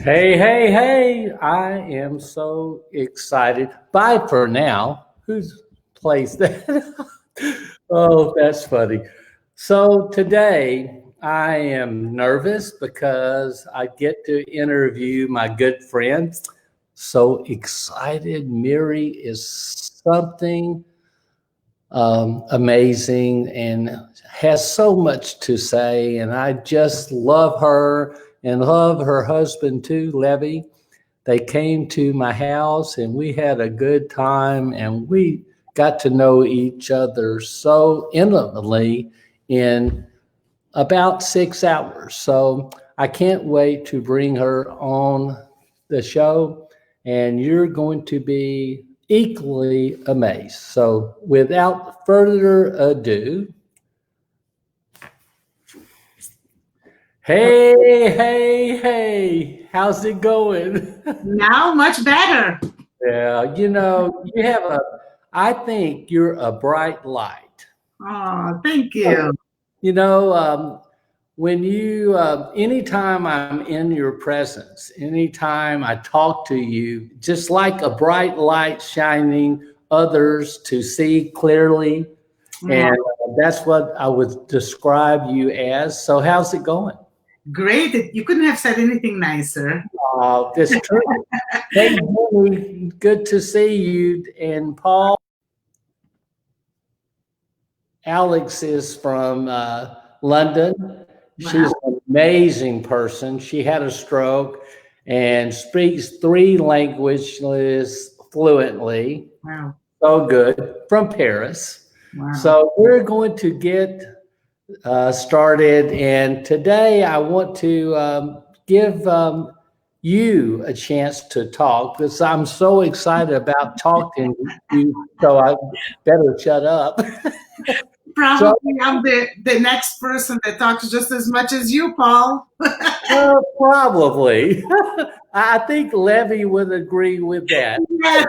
Hey, hey, hey, I am so excited. Bye for now. Who's plays that? Oh, that's funny. So today I am nervous because I get to interview my good friend. So excited. Mary is something amazing and has so much to say. And I just love her and love her husband too, Levy. They came to my house and we had a good time and we got to know each other so intimately in about 6 hours. So I can't wait to bring her on the show, and you're going to be equally amazed. So without further ado, hey, hey, hey, how's it going? Now, much better. Yeah, you have I think you're a bright light. Oh, thank you. You know, when anytime I'm in your presence, anytime I talk to you, just like a bright light shining others to see clearly. Oh, And that's what I would describe you as. So, how's it going? great. You couldn't have said anything nicer. That's true. Hey, Jenny, good to see you. And Paul, Alex is from London. She's Wow. an amazing person. She had a stroke and speaks three languages fluently. Wow. So good from Paris. Wow. So we're going to get started. And today I want to give you a chance to talk because I'm so excited about talking to you. So I better shut up. So Probably I'm the next person that talks just as much as you, Paul. Probably. I think Levy would agree with that. Yes.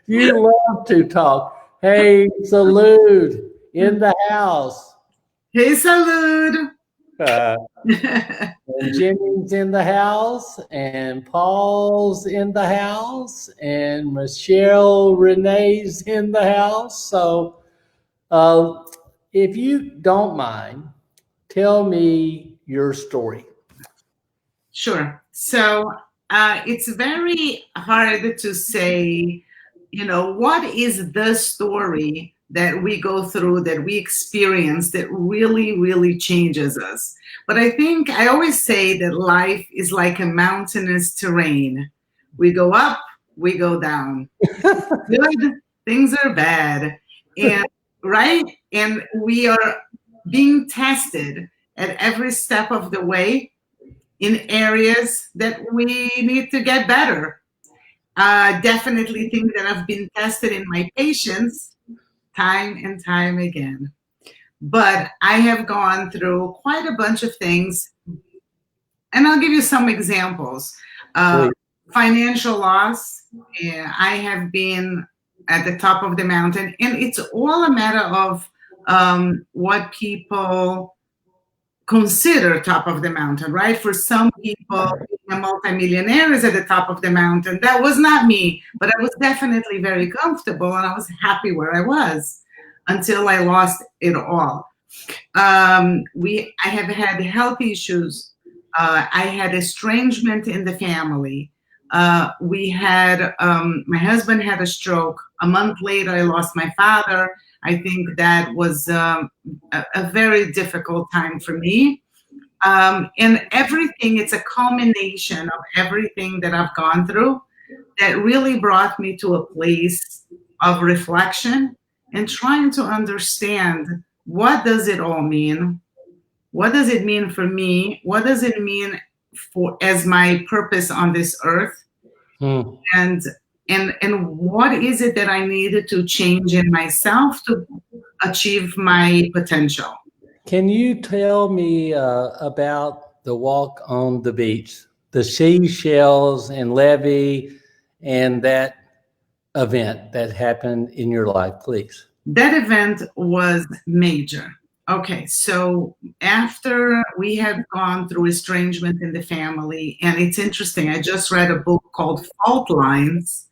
You love to talk. Hey, salute in the house. Hey, salute. Uh, and Jimmy's in the house, and Paul's in the house, and Michelle Renee's in the house. So, uh, if you don't mind, tell me your story. Sure. So it's very hard to say, what is the story that we go through, that we experience, that really, really changes us. But I think I always say that life is like a mountainous terrain. We go up, we go down. Good, things are bad. And right? And we are being tested at every step of the way in areas that we need to get better. Definitely think that I've been tested in my patience time and time again. But I have gone through quite a bunch of things, and I'll give you some examples. Uh, Please. Financial loss. I have been at the top of the mountain, and it's all a matter of what people consider top of the mountain, right? For some people, being a multimillionaire is at the top of the mountain. That was not me, but I was definitely very comfortable and I was happy where I was until I lost it all. I have had health issues. I had estrangement in the family. My husband had a stroke. A month later, I lost my father. I think that was a very difficult time for me. And everything, it's a culmination of everything that I've gone through that really brought me to a place of reflection and trying to understand, what does it all mean? What does it mean for me? What does it mean for as my purpose on this earth? Hmm. And and what is it that I needed to change in myself to achieve my potential? Can you tell me about the walk on the beach, the seashells and levee, and that event that happened in your life, please? That event was major. Okay, so after we had gone through estrangement in the family, and it's interesting, I just read a book called Fault Lines,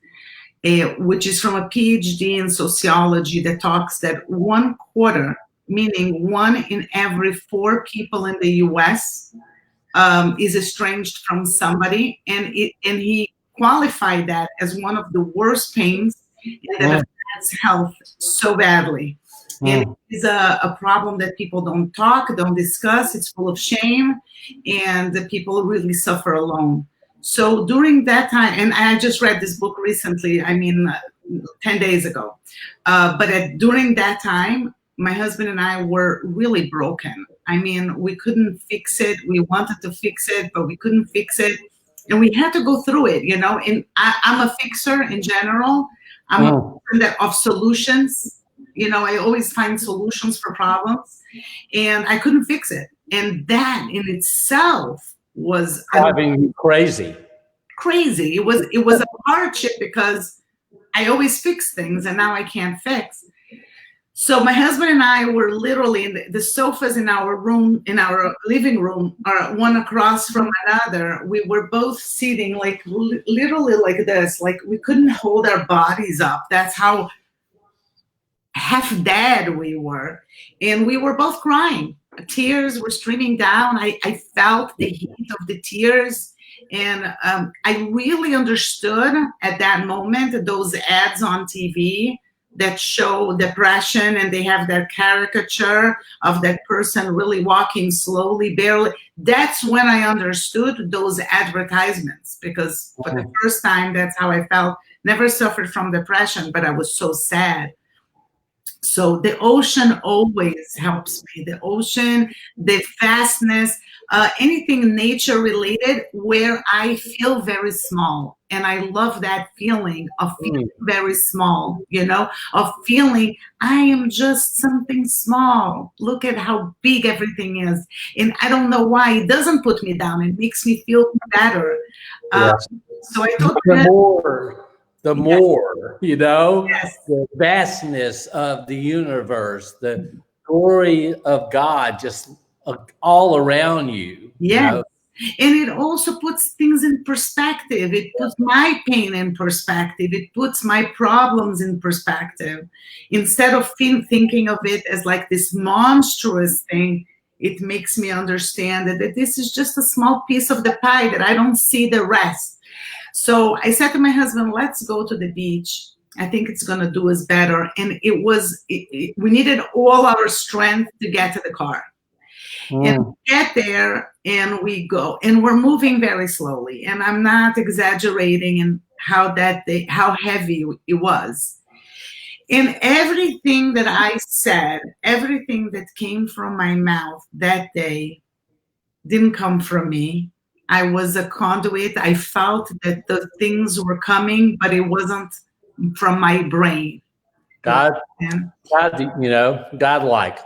which is from a PhD in sociology that talks that 1/4, meaning 1 in every 4 people in the US, is estranged from somebody, and he qualified that as one of the worst pains that affects health so badly. And it is a problem that people don't talk, don't discuss. It's full of shame, and the people really suffer alone. So during that time, and I just read this book recently, 10 days ago. During that time, my husband and I were really broken. I mean, we couldn't fix it. We wanted to fix it, but we couldn't fix it. And we had to go through it, you know. And I'm a fixer in general. I'm a person of solutions. You know, I always find solutions for problems. And I couldn't fix it. And that in itself was driving you crazy. Crazy. It was a hardship because I always fix things and now I can't fix. So my husband and I were literally in the sofas in our room, in our living room, are one across from another. We were both sitting like literally like this, like we couldn't hold our bodies up. That's how half dead we were. And we were both crying. Tears were streaming down. I felt the heat of the tears. And I really understood at that moment those ads on TV that show depression, and they have that caricature of that person really walking slowly, barely. That's when I understood those advertisements, because for the first time, that's how I felt. Never suffered from depression, but I was so sad. So the ocean always helps me. The ocean, the vastness, anything nature related where I feel very small. And I love that feeling of feeling very small, you know, of feeling I am just something small. Look at how big everything is. And I don't know why it doesn't put me down. It makes me feel better. Yes. So I thought the more, you know, yes. The vastness of the universe, the glory of God just all around you. Yeah. You know? And it also puts things in perspective. It puts my pain in perspective. It puts my problems in perspective. Instead of thinking of it as like this monstrous thing, it makes me understand that this is just a small piece of the pie, that I don't see the rest. So I said to my husband, let's go to the beach. I think it's going to do us better. And we needed all our strength to get to the car. And we get there and we go, and we're moving very slowly. And I'm not exaggerating in how heavy it was. And everything that I said, everything that came from my mouth that day didn't come from me. I was a conduit. I felt that the things were coming, but it wasn't from my brain. God, you know, God-like.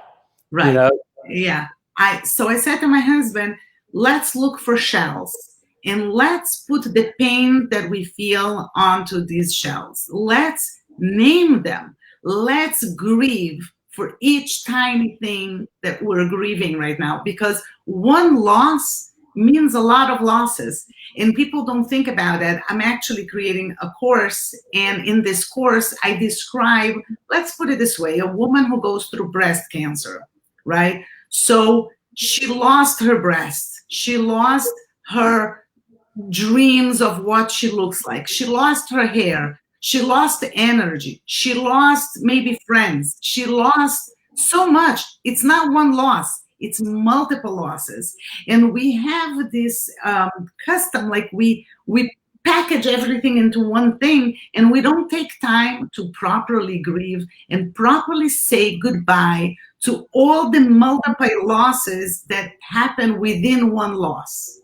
Right. You know? Yeah. So I said to my husband, let's look for shells and let's put the pain that we feel onto these shells. Let's name them. Let's grieve for each tiny thing that we're grieving right now, because one loss means a lot of losses, and people don't think about it. I'm actually creating a course, and in this course, I describe, let's put it this way, a woman who goes through breast cancer, right? So she lost her breast. She lost her dreams of what she looks like. She lost her hair. She lost the energy. She lost maybe friends. She lost so much. It's not one loss. It's multiple losses. And we have this custom, like we package everything into one thing, and we don't take time to properly grieve and properly say goodbye to all the multiple losses that happen within one loss.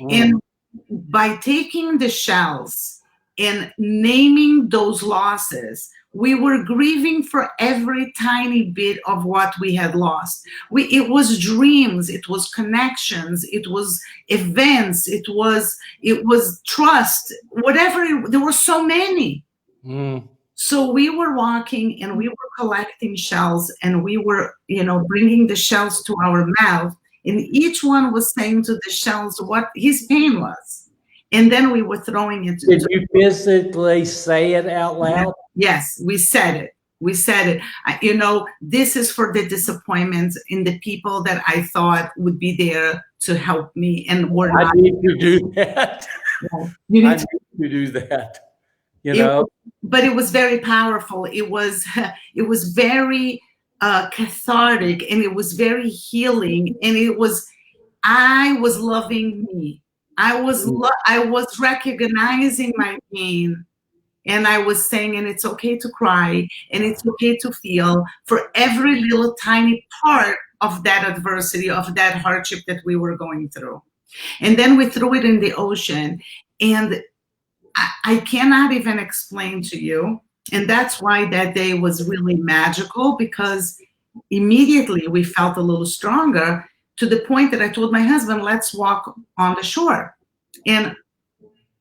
And by taking the shells and naming those losses, we were grieving for every tiny bit of what we had lost. It was dreams, it was connections, it was events, it was trust, whatever. There were so many. So we were walking and we were collecting shells, and we were, bringing the shells to our mouth, and each one was saying to the shells what his pain was. And then we were throwing it. Did you physically say it out loud? Yes, we said it. We said it. This is for the disappointments in the people that I thought would be there to help me and were not. I need to do that. You I need need to do that. But it was very powerful. It was very cathartic, and it was very healing, and I was loving me. I was recognizing my pain, and I was saying, and it's okay to cry, and it's okay to feel for every little tiny part of that adversity, of that hardship that we were going through. And then we threw it in the ocean, and I cannot even explain to you. And that's why that day was really magical, because immediately we felt a little stronger, to the point that I told my husband, let's walk on the shore. And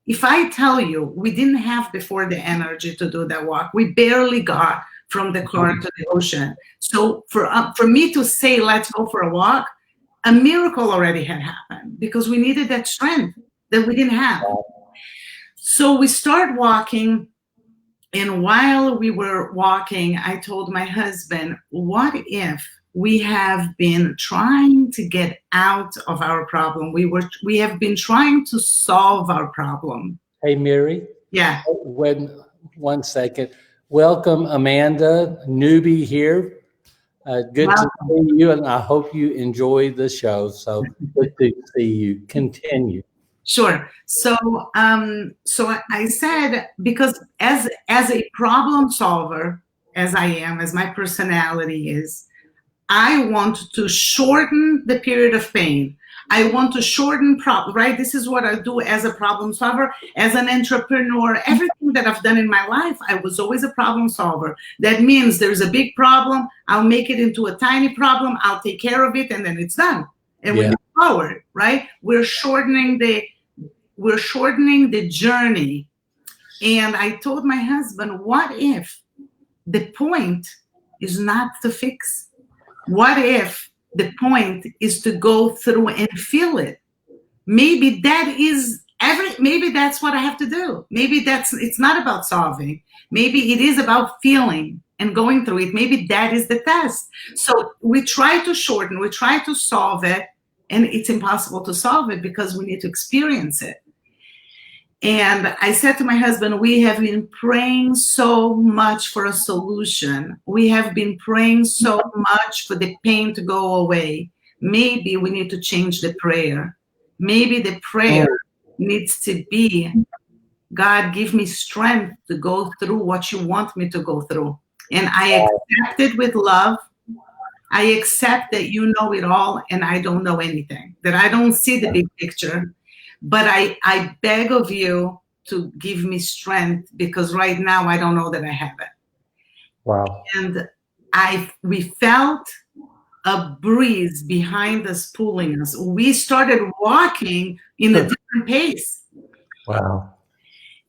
if I tell you, we didn't have before the energy to do that walk. We barely got from the car to the ocean. So for me to say, let's go for a walk, a miracle already had happened, because we needed that strength that we didn't have. So we start walking, and while we were walking, I told my husband, what if we have been trying to get out of our problem? We have been trying to solve our problem. Hey, Mary. Yeah. One second. Welcome, Amanda, newbie here. Good to see you, and I hope you enjoy the show. So good to see you. Continue. Sure. So I said, because as a problem solver, as I am, as my personality is, I want to shorten the period of pain. I want to shorten right? This is what I do as a problem solver, as an entrepreneur. Everything that I've done in my life, I was always a problem solver. That means there's a big problem, I'll make it into a tiny problem, I'll take care of it, and then it's done. And we move forward, right? We're shortening the journey. And I told my husband, what if the point is not to fix? What if the point is to go through and feel it? Maybe maybe that's what I have to do. Maybe it's not about solving. Maybe it is about feeling and going through it. Maybe that is the test. So we try to shorten, we try to solve it, and it's impossible to solve it because we need to experience it. And I said to my husband, we have been praying so much for a solution. We have been praying so much for the pain to go away. Maybe we need to change the prayer. Maybe the prayer needs to be, God, give me strength to go through what you want me to go through. And I accept it with love. I accept that you know it all and I don't know anything, that I don't see the big picture. But I beg of you to give me strength, because right now I don't know that I have it. Wow. And we felt a breeze behind us pulling us. We started walking in a different pace. Wow.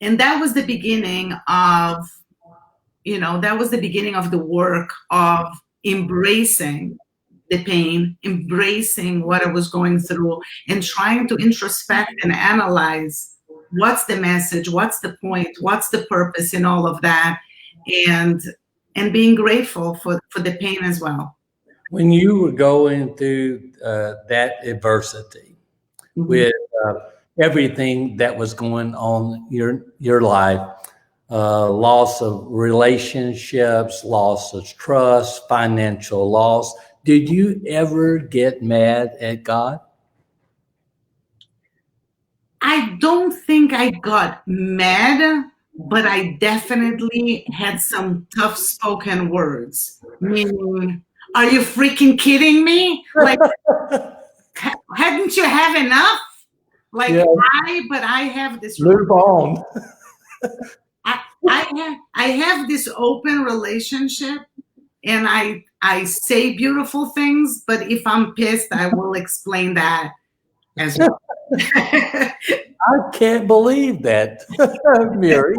And that was the beginning of, the work of embracing the pain, embracing what I was going through, and trying to introspect and analyze what's the message, what's the point, what's the purpose in all of that, and being grateful for the pain as well. When you were going through that adversity, with everything that was going on in your life, loss of relationships, loss of trust, financial loss, did you ever get mad at God? I don't think I got mad, but I definitely had some tough spoken words. Meaning, are you freaking kidding me? Like, hadn't you have enough? Like, I have this. Move on. I have this open relationship, and I say beautiful things, but if I'm pissed, I will explain that as well. I can't believe that, Mary.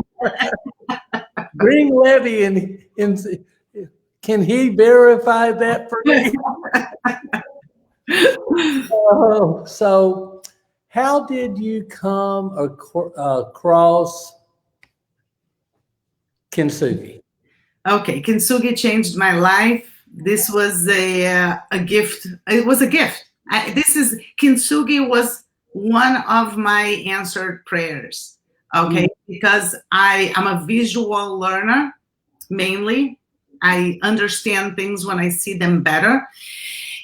Bring Levy in. Can he verify that for me? Oh, so how did you come across Kintsugi? Okay, Kintsugi changed my life. This was a gift. It was a gift. Kintsugi was one of my answered prayers. Okay, because I am a visual learner mainly. I understand things when I see them better.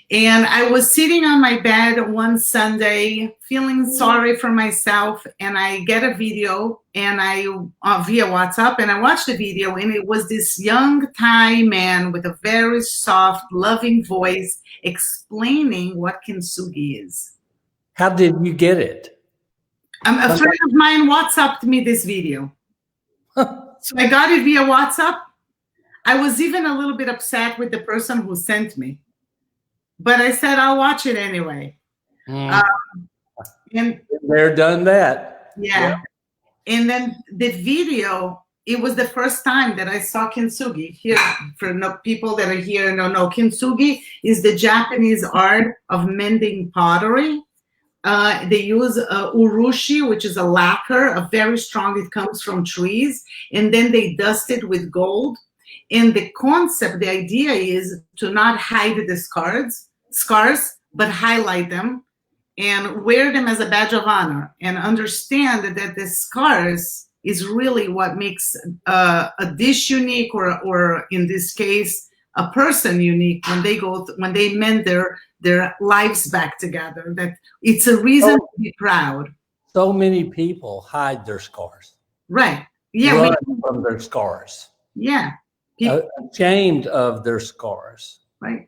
And I was sitting on my bed one Sunday feeling sorry for myself, and I get a video and via WhatsApp, and I watched the video, and it was this young Thai man with a very soft, loving voice explaining what Kintsugi is. How did you get it? A friend of mine WhatsApped me this video. So I got it via WhatsApp. I was even a little bit upset with the person who sent me, but I said, I'll watch it anyway. And they're done that. Yeah. And then the video, it was the first time that I saw Kintsugi. Here, for people that are here and don't know, Kintsugi is the Japanese art of mending pottery. They use urushi, which is a lacquer, a very strong, it comes from trees, and then they dust it with gold. And the concept, the idea is to not hide the scars, but highlight them and wear them as a badge of honor, and understand that the scars is really what makes a dish unique, or in this case, a person unique when they mend their lives back together. That it's a reason to be proud. So many people hide their scars. Right. Yeah. Run from their scars. Yeah. Ashamed of their scars. Right.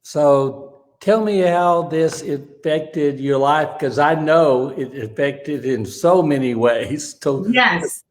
So tell me how this affected your life, because I know it affected in so many ways. Yes.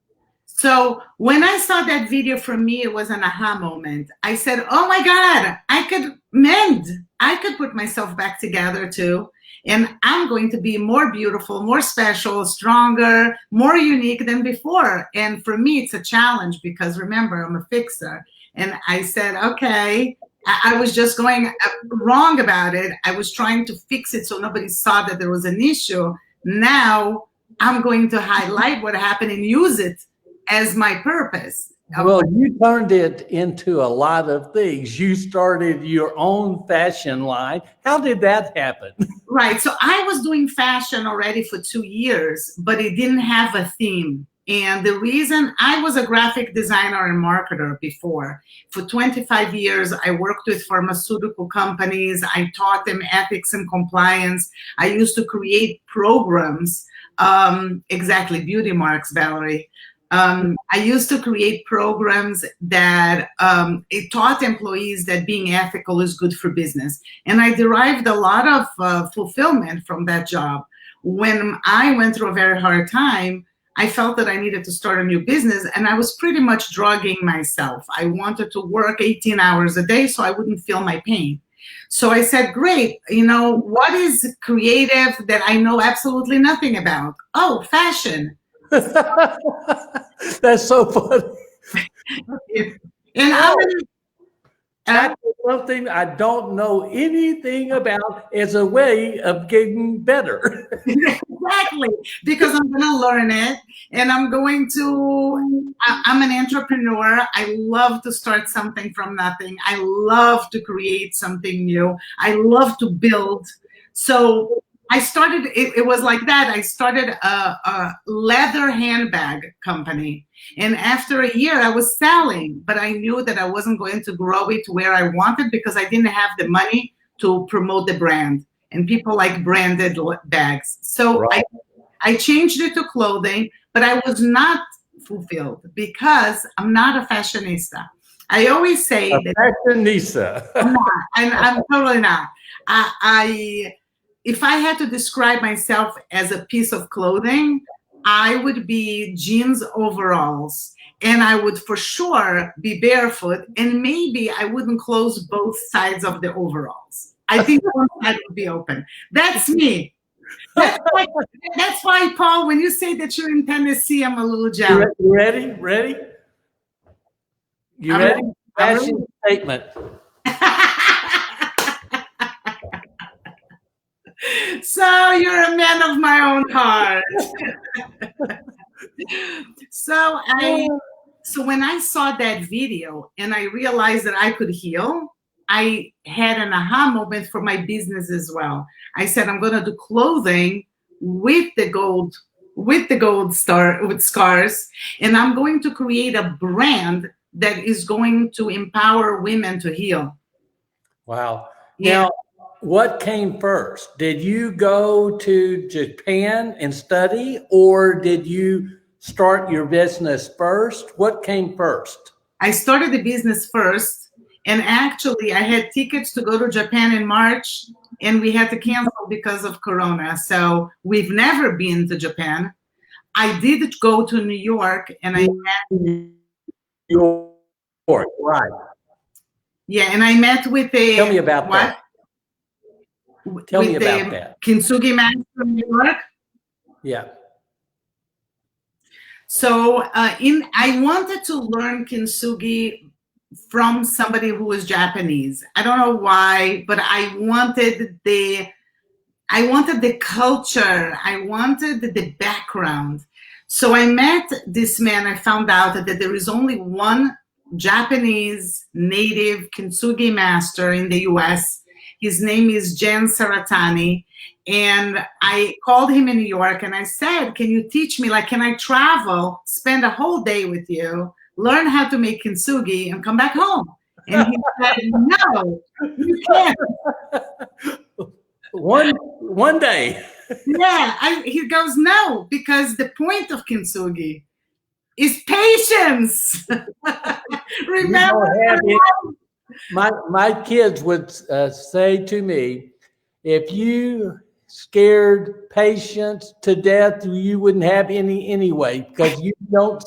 So when I saw that video, for me, it was an aha moment. I said, oh my God, I could mend. I could put myself back together too. And I'm going to be more beautiful, more special, stronger, more unique than before. And for me, it's a challenge because remember, I'm a fixer. And I said, okay, I was just going wrong about it. I was trying to fix it so nobody saw that there was an issue. Now I'm going to highlight what happened and use it as my purpose. Well, you turned it into a lot of things. You started your own fashion line. How did that happen? Right. So I was doing fashion already for 2 years, but it didn't have a theme. And the reason, I was a graphic designer and marketer before. For 25 years, I worked with pharmaceutical companies. I taught them ethics and compliance. I used to create programs. Exactly, beauty marks, Valerie. I used to create programs that it taught employees that being ethical is good for business. And I derived a lot of fulfillment from that job. When I went through a very hard time, I felt that I needed to start a new business, and I was pretty much drugging myself. I wanted to work 18 hours a day so I wouldn't feel my pain. So I said, great, what is creative that I know absolutely nothing about? Oh, fashion. That's so funny. And something I don't know anything about as a way of getting better. Exactly, because I'm going to learn it, and I'm an entrepreneur. I love to start something from nothing. I love to create something new. I love to build. So I started, it was like that. I started a leather handbag company. And after a year, I was selling, but I knew that I wasn't going to grow it where I wanted because I didn't have the money to promote the brand. And people like branded bags. So right. I changed it to clothing, but I was not fulfilled because I'm not a fashionista. I always say fashionista. I'm totally not. If I had to describe myself as a piece of clothing, I would be jeans overalls, and I would for sure be barefoot, and maybe I wouldn't close both sides of the overalls. I think one side would be open. That's me. That's why, Paul, when you say that you're in Tennessee, I'm a little jealous. Ready? You I'm ready? ready. I'm Fashion statement. So you're a man of my own heart. So so when I saw that video and I realized that I could heal, I had an aha moment for my business as well. I said I'm going to do clothing with the gold star with scars, and I'm going to create a brand that is going to empower women to heal. Wow. Yeah. Now, what came first? Did you go to Japan and study, or did you start your business first? What came first? I started the business first, and actually, I had tickets to go to Japan in March, and we had to cancel because of Corona. So we've never been to Japan. I did go to New York, and New York, right. and I met with a Tell me about what? that. Tell me With about the that. Kintsugi master in New York. Yeah. So I wanted to learn Kintsugi from somebody who was Japanese. I don't know why, but I wanted the culture. I wanted the background. So I met this man. I found out that there is only one Japanese native Kintsugi master in the US. His name is Jen Saratani. And I called him in New York and I said, can you teach me? Like, can I travel, spend a whole day with you, learn how to make Kintsugi, and come back home? And he said, no, you can't. One day. Yeah, he goes, no, because the point of Kintsugi is patience. Remember? My kids would say to me, if you scared patience to death, you wouldn't have any anyway, because you don't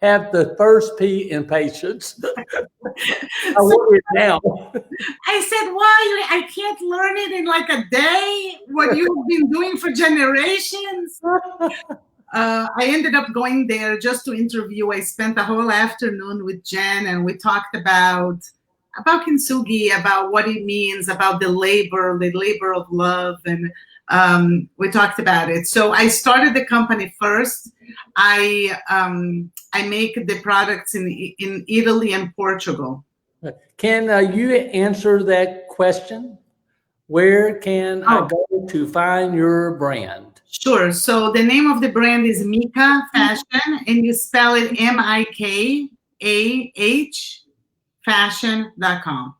have the first P in patience. I want it now. I said, why? I can't learn it in like a day, what you've been doing for generations. I ended up going there just to interview. I spent the whole afternoon with Jen, and we talked about Kintsugi, about what it means, about the labor of love, and we talked about it. So I started the company first. I make the products in Italy and Portugal. Can you answer that question? Where can I go to find your brand? Sure. So the name of the brand is Mika Fashion, and you spell it MIKAH fashion.com.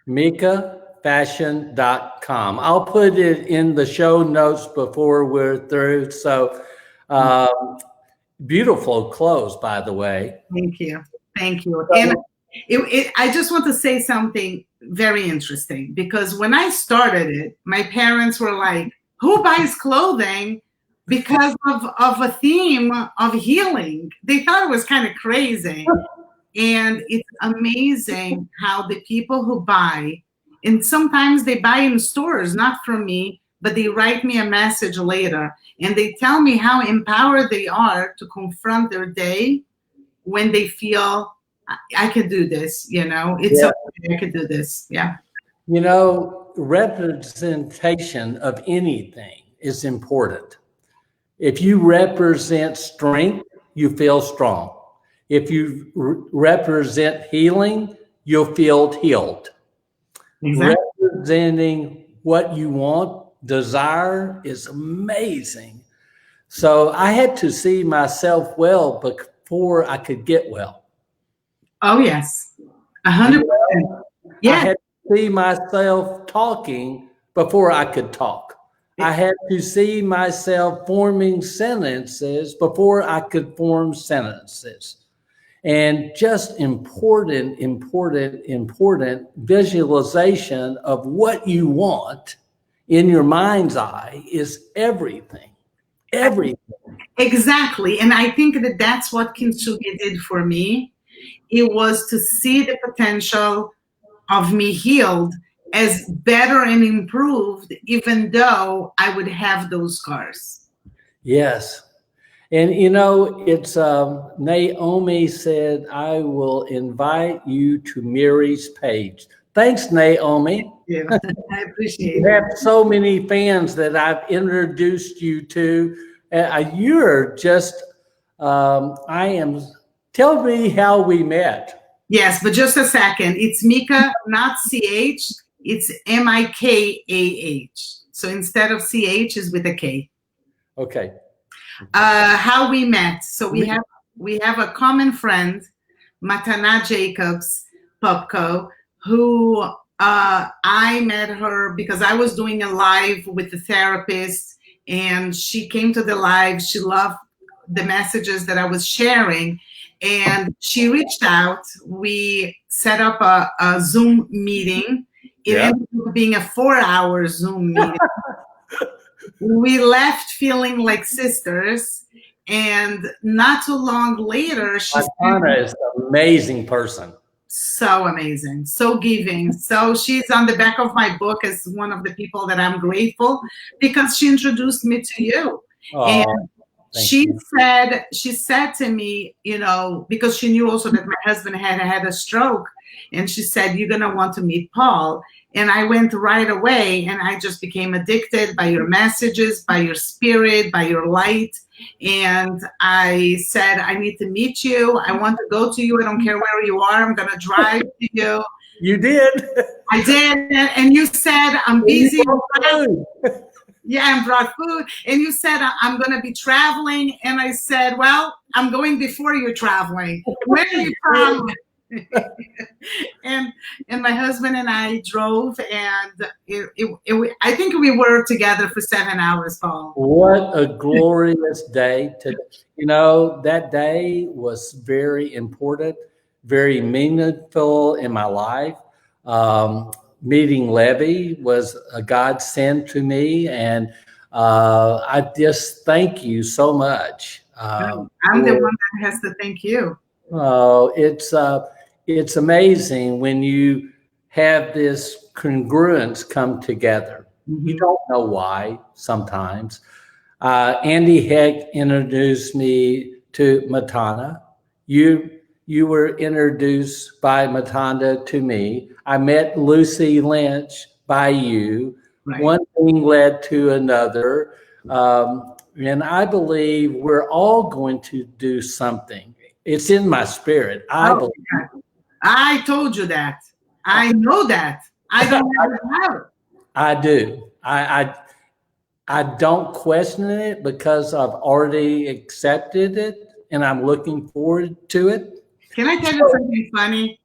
MikaFashion.com. I'll put it in the show notes before we're through. So beautiful clothes, by the way. Thank you. Thank you. And I just want to say something very interesting, because when I started it, my parents were like, who buys clothing because of a theme of healing? They thought it was kind of crazy. And it's amazing how the people who buy, and sometimes they buy in stores, not from me, but they write me a message later and they tell me how empowered they are to confront their day when they feel I could do this, it's okay, I could do this. Yeah. Representation of anything is important. If you represent strength, you feel strong. If you represent healing, you'll feel healed. Exactly. Representing what you want, desire, is amazing. So I had to see myself well before I could get well. Oh, yes. 100%. Yeah. I had to see myself talking before I could talk. I had to see myself forming sentences before I could form sentences. And just important visualization of what you want in your mind's eye is everything. Everything. Exactly. And I think that that's what Kintsugi did for me. It was to see the potential of me healed as better and improved, even though I would have those scars. Yes. And you know, it's Naomi said, I will invite you to Mary's page. Thanks, Naomi. Yeah, I appreciate You it. have so many fans that I've introduced you to. You're just, I am, tell me how we met. Yes, but just a second. It's Mika, not CH. It's Mikah. So instead of CH is with a K. Okay. How we met. So we have a common friend, Matana Jacobs Popko, who I met her because I was doing a live with the therapist, and she came to the live. She loved the messages that I was sharing, and she reached out. We set up a Zoom meeting. It ended up being a 4-hour Zoom meeting. We left feeling like sisters, and not too long later, Matana is an amazing person. So amazing, so giving. So she's on the back of my book as one of the people that I'm grateful because she introduced me to you. Oh, and she said to me, you know, because she knew also that my husband had a stroke, and she said, you're gonna want to meet Paul. And I went right away, and I just became addicted by your messages, by your spirit, by your light. And I said, I need to meet you. I want to go to you. I don't care where you are. I'm going to drive to you. You did. I did. And you said, I'm busy. Yeah, and brought food. And you said, I'm going to be traveling. And I said, well, I'm going before you're traveling. Where are you from? and my husband and I drove, and I think we were together for 7 hours, Paul. What a glorious day. You know, that day was very important, very meaningful in my life. Meeting Levy was a godsend to me, and I just thank you so much. I'm the one that has to thank you. It's amazing when you have this congruence come together. Mm-hmm. You don't know why sometimes. Andy Heck introduced me to Matana. You were introduced by Matana to me. I met Lucy Lynch by you. Right. One thing led to another. And I believe we're all going to do something. It's in my spirit. I told you that. I know that. I don't know. I do. I don't question it because I've already accepted it, and I'm looking forward to it. Can I tell you something funny?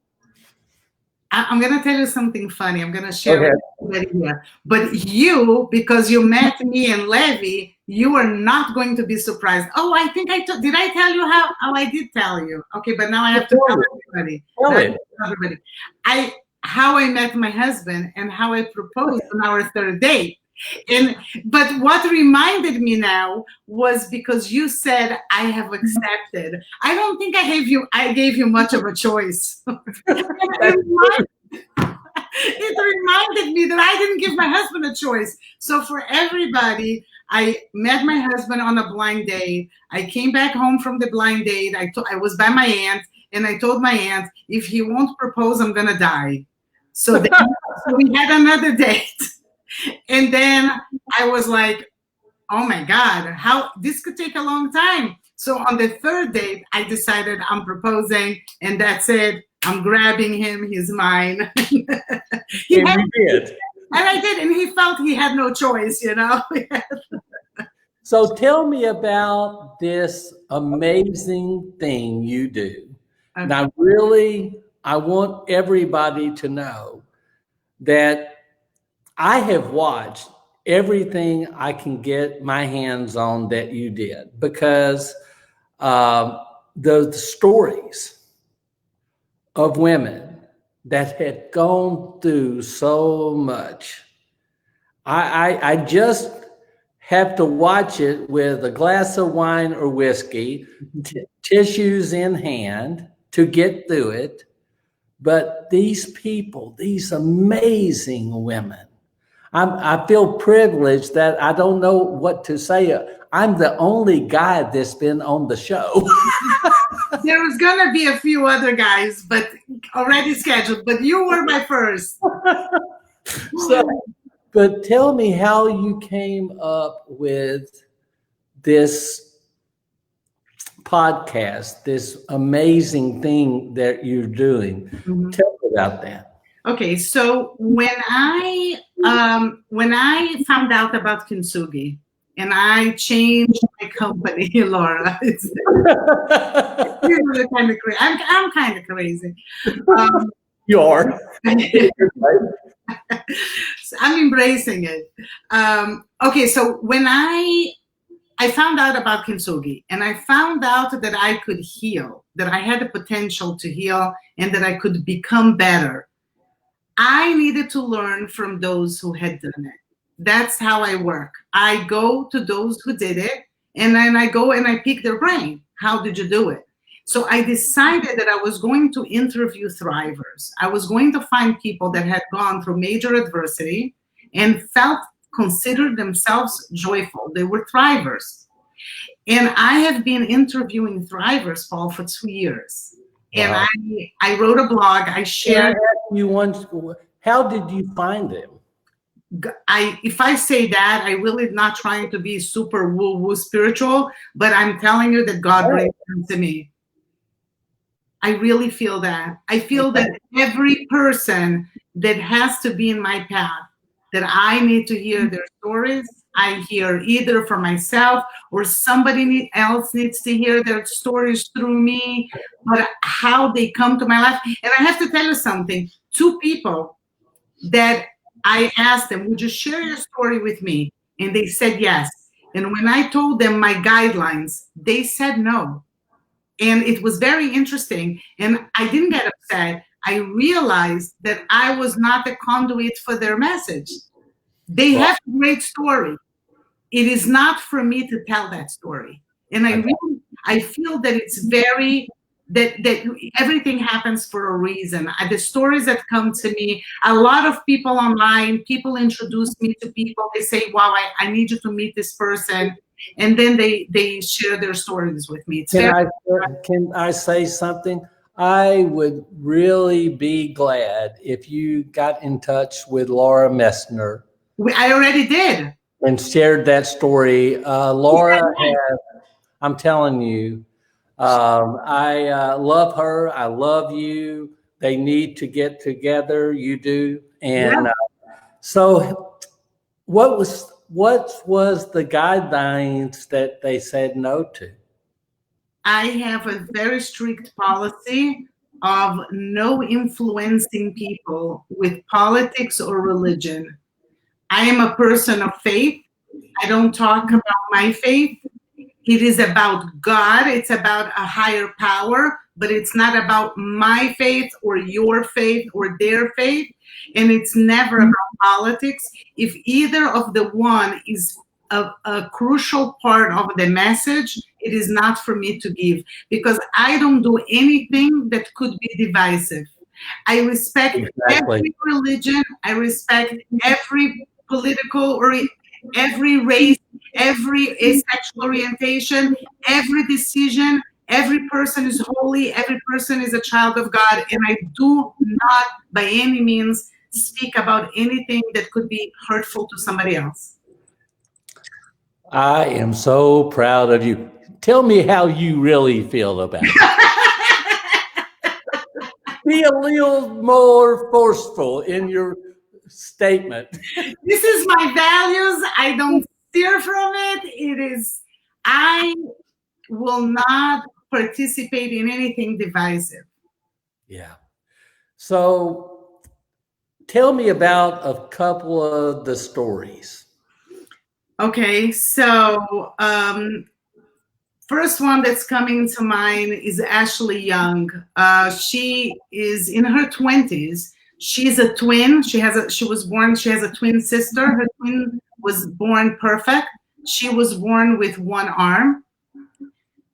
I'm going to tell you something funny. I'm going to share it with everybody here. But you, because you met me and Levy, you are not going to be surprised. Oh, I think did I tell you how? Oh, I did tell you. Okay, but now I have to tell everybody. How I met my husband and how I proposed on our third date. But what reminded me now was because you said I have accepted. I don't think I gave you much of a choice. It reminded me that I didn't give my husband a choice. So for everybody, I met my husband on a blind date. I came back home from the blind date. I was by my aunt, and I told my aunt, if he won't propose, I'm gonna die. So then so we had another date. And then I was like, oh my God, how this could take a long time. So on the third date, I decided I'm proposing, and that's it. I'm grabbing him. He's mine. And I did. And he felt he had no choice, you know. So tell me about this amazing thing you do. Okay. Now, really, I want everybody to know that I have watched everything I can get my hands on that you did, because the stories of women that had gone through so much, I just have to watch it with a glass of wine or whiskey, tissues in hand to get through it. But these people, these amazing women, I feel privileged that I don't know what to say. I'm the only guy that's been on the show. There was gonna be a few other guys, but already scheduled. But you were my first. So, but tell me how you came up with this podcast, this amazing thing that you're doing. Mhm. Tell me about that. Okay, so when I found out about Kintsugi and I changed my company, Laura, it's really kind of crazy. I'm kind of crazy. You are. So I'm embracing it. Okay, so when I found out about Kintsugi and I found out that I could heal, that I had the potential to heal, and that I could become better, I needed to learn from those who had done it. That's how I work. I go to those who did it, and then I go and I pick their brain. How did you do it? So I decided that I was going to interview thrivers. I was going to find people that had gone through major adversity and considered themselves joyful. They were thrivers. And I have been interviewing thrivers, Paul, for 2 years. And Wow. I wrote a blog. I shared. How did you find them? If I say that, I really not trying to be super woo-woo spiritual, but I'm telling you that God brings them to me. I really feel that. I feel that every person that has to be in my path, that I need to hear their stories, I hear either for myself or somebody else needs to hear their stories through me, but how they come to my life. And I have to tell you something. 2 people that I asked them, would you share your story with me? And they said yes. And when I told them my guidelines, they said no. And it was very interesting. And I didn't get upset. I realized that I was not the conduit for their message. They have a great story. It is not for me to tell that story. And I feel that it's that everything happens for a reason. The stories that come to me, a lot of people online, people introduce me to people. They say, wow, I need you to meet this person. And then they share their stories with me. Can I say something? I would really be glad if you got in touch with Laura Messner. I already did. And shared that story. Laura, I'm telling you, I love her. I love you. They need to get together. You do. And so what was the guidelines that they said no to? I have a very strict policy of no influencing people with politics or religion. I am a person of faith. I don't talk about my faith. It is about God. It's about a higher power, but it's not about my faith or your faith or their faith. And it's never about politics. If either of the one is a crucial part of the message, it is not for me to give, because I don't do anything that could be divisive. I respect every religion. I respect every political or every race, every sexual orientation, every decision. Every person is holy. Every person is a child of God. And I do not by any means speak about anything that could be hurtful to somebody else. I am so proud of you. Tell me how you really feel about it. Be a little more forceful in your statement. This is my values. I don't steer from it. It is, I will not participate in anything divisive. Yeah. So tell me about a couple of the stories. Okay, so first one that's coming to mind is Ashley Young. She is in her 20s. She's a twin. She has a twin sister. Her twin was born perfect. She was born with one arm.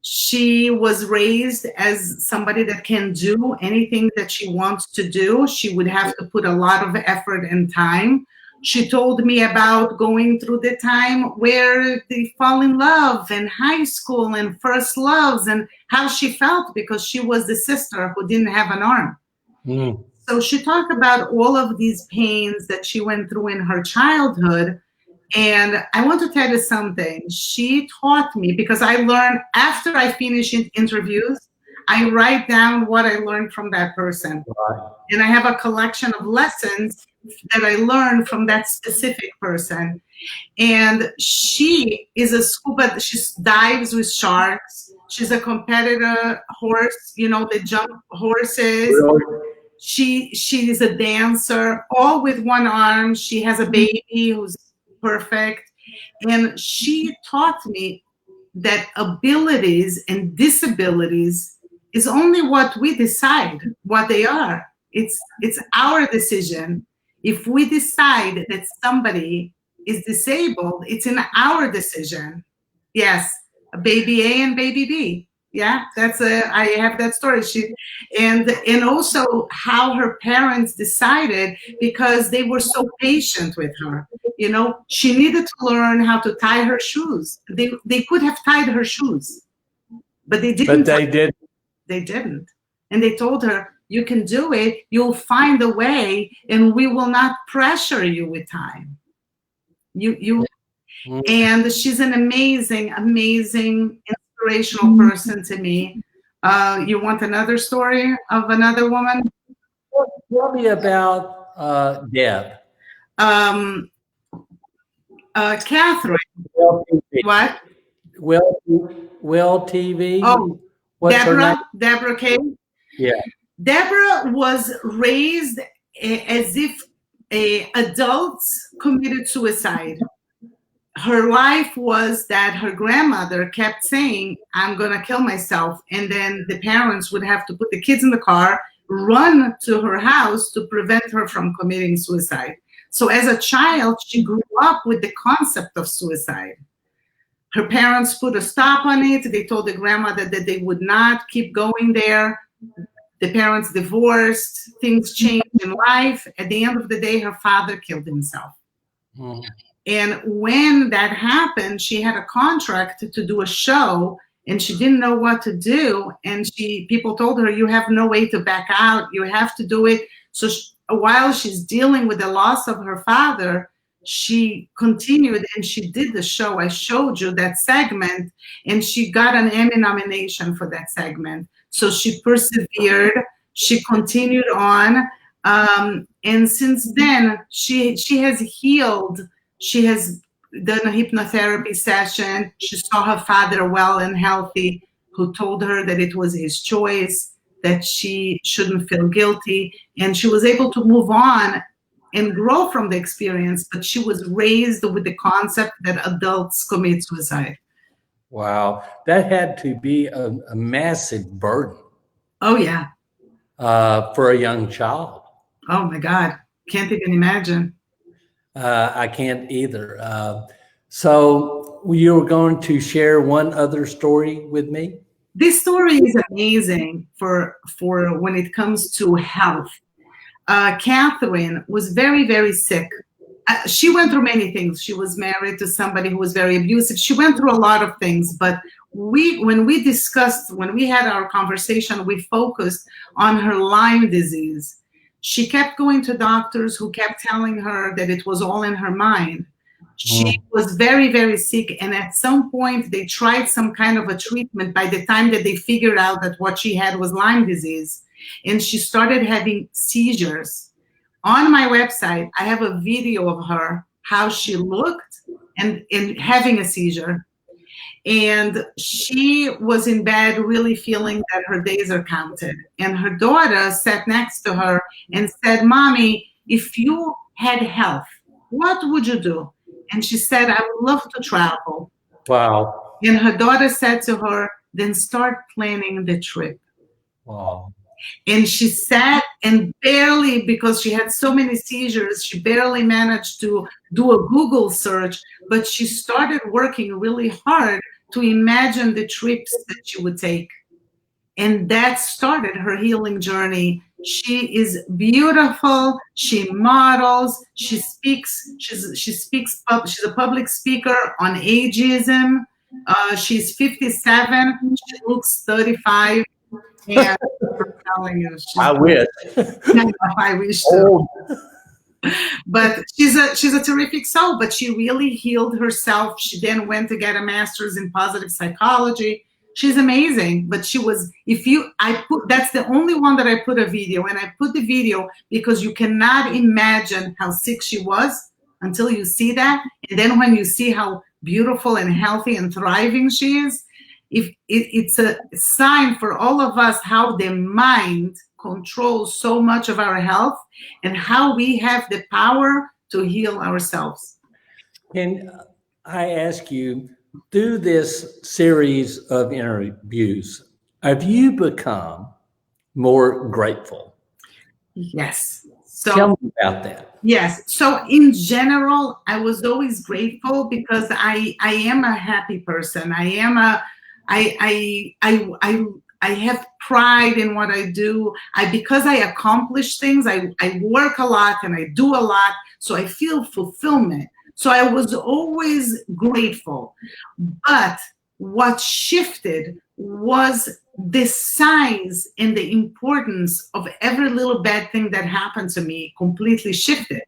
She was raised as somebody that can do anything that she wants to do. She would have to put a lot of effort and time. She told me about going through the time where they fall in love in high school and first loves and how she felt because she was the sister who didn't have an arm. Mm. So she talked about all of these pains that she went through in her childhood. And I want to tell you something. She taught me, because I learned after I finish interviews, I write down what I learned from that person. Right. And I have a collection of lessons that I learned from that specific person. And she is a scuba, she dives with sharks. She's a competitor horse, you know, the jump horses. Really? She is a dancer, all with one arm. She has a baby who's perfect. And she taught me that abilities and disabilities is only what we decide what they are. It's our decision. If we decide that somebody is disabled, it's in our decision. Yes, baby A and baby B. Yeah, I have that story. And also how her parents decided, because they were so patient with her. You know, she needed to learn how to tie her shoes. They could have tied her shoes, but they didn't. But they did. They didn't. And they told her, you can do it. You'll find a way, and we will not pressure you with time. And she's an amazing, amazing, inspirational person to me. You want another story of another woman? Tell me about Deb. Catherine. Well TV. What? Well TV. Oh, what's her name? Deborah K. Yeah. Deborah was raised as if adults committed suicide. Her life was that her grandmother kept saying, I'm going to kill myself. And then the parents would have to put the kids in the car, run to her house to prevent her from committing suicide. So as a child, she grew up with the concept of suicide. Her parents put a stop on it. They told the grandmother that they would not keep going there. The parents divorced. Things changed in life. At the end of the day, her father killed himself. Mm. And when that happened, she had a contract to do a show, and she didn't know what to do. And people told her, you have no way to back out. You have to do it. So while she's dealing with the loss of her father, she continued and she did the show. I showed you that segment, and she got an Emmy nomination for that segment. So she persevered. She continued on. And since then, she has healed. She has done a hypnotherapy session. She saw her father well and healthy, who told her that it was his choice, that she shouldn't feel guilty. And she was able to move on and grow from the experience, but she was raised with the concept that adults commit suicide. Wow. That had to be a massive burden. Oh, yeah. For a young child. Oh, my God. Can't even imagine. I can't either. So you were going to share one other story with me? This story is amazing for when it comes to health. Catherine was very, very sick. She went through many things. She was married to somebody who was very abusive. She went through a lot of things, but when we had our conversation, we focused on her Lyme disease. She kept going to doctors who kept telling her that it was all in her mind. She was very, very sick. And at some point, they tried some kind of a treatment by the time that they figured out that what she had was Lyme disease. And she started having seizures. On my website, I have a video of her, how she looked and having a seizure. And she was in bed really feeling that her days are counted. And her daughter sat next to her and said, Mommy, if you had health, what would you do? And she said, I would love to travel. Wow. And her daughter said to her, then start planning the trip. Wow. And she sat and barely, because she had so many seizures, she barely managed to do a Google search, but she started working really hard to imagine the trips that she would take. And that started her healing journey. She is beautiful. She models. She speaks. She's a public speaker on ageism. She's 57. She looks 35. And I'm telling you, I wish. I wish to. But she's a terrific soul. But she really healed herself. She then went to get a master's in positive psychology. She's amazing. But she was, that's the only one that I put a video. And I put the video because you cannot imagine how sick she was until you see that. And then when you see how beautiful and healthy and thriving she is, it's a sign for all of us how the mind controls so much of our health and how we have the power to heal ourselves. Can I ask you, through this series of interviews, have you become more grateful? Yes. So tell me about that. Yes. So in general, I was always grateful because I am a happy person. I have pride in what I do. Because I accomplish things, I work a lot and I do a lot, so I feel fulfillment. So I was always grateful. But what shifted was the size and the importance of every little bad thing that happened to me completely shifted.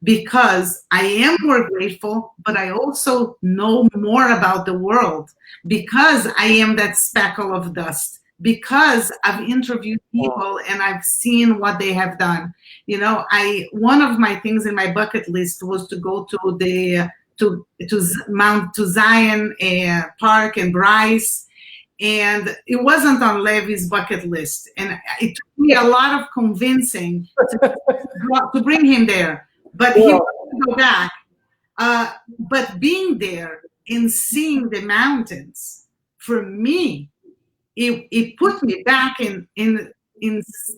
Because I am more grateful, but I also know more about the world because I am that speckle of dust, because I've interviewed people and I've seen what they have done. You know, one of my things in my bucket list was to go to Zion Park and Bryce, and it wasn't on Levi's bucket list. And it took me a lot of convincing to bring him there. But he wanted to go back. But being there and seeing the mountains, for me, it put me back in